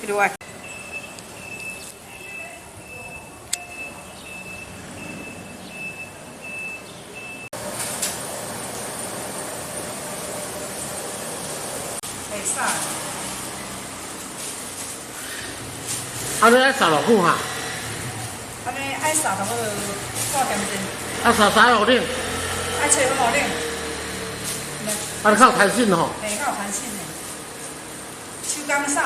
keluar. Sả. 安尼爱扫偌久哈？安尼爱扫差不多半点钟。啊，扫啥好冷？爱吹好冷。啊，你较有弹性吼。嘿，较有弹性的。手工扫。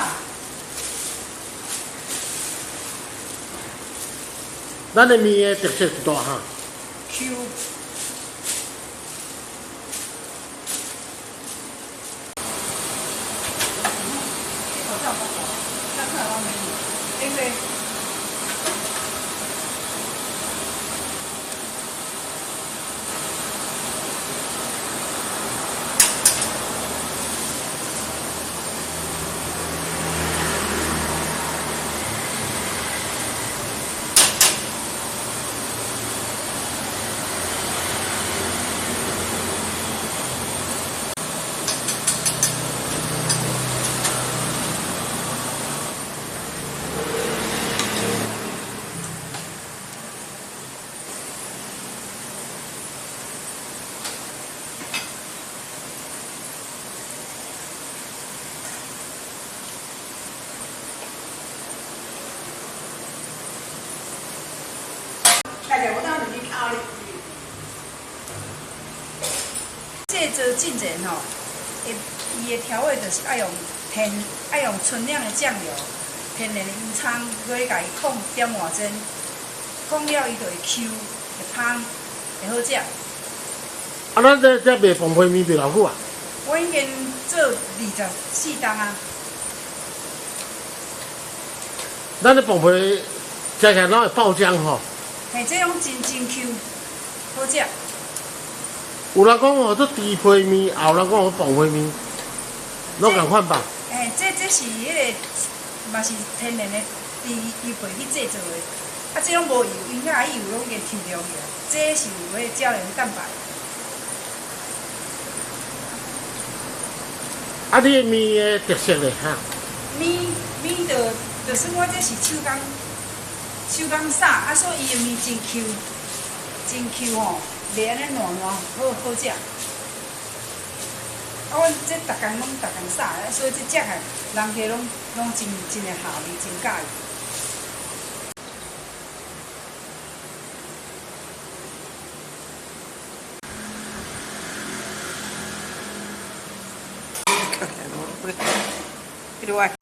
咱的面的特色是大哈。Q。因为这做进前吼，伊的调味就是爱用纯酿的酱油，天然的油葱，搁甲伊控点外钟，控了伊就会 Q， 会香，会好食。啊，咱这卖澎湃面卖偌久啊？我已经做24档啊。咱的澎湃食起来拢会爆浆吼。嘿，这种真 Q， 好食。有人讲吼，做猪皮面，也有人讲做澎湃面，拢共款吧？嘿，这是迄个，嘛是天然的猪皮去制作的。啊，这种无油，因遐油拢已经抽掉去啊。这是有迄胶原蛋白。啊，你的面的特色咧哈？面就算我这是手工扫，啊，所以伊的面真 Q 吼，袂安尼软好食。啊，阮这逐工扫，所以这食起来人客拢真会下味，真喜欢。Keluar.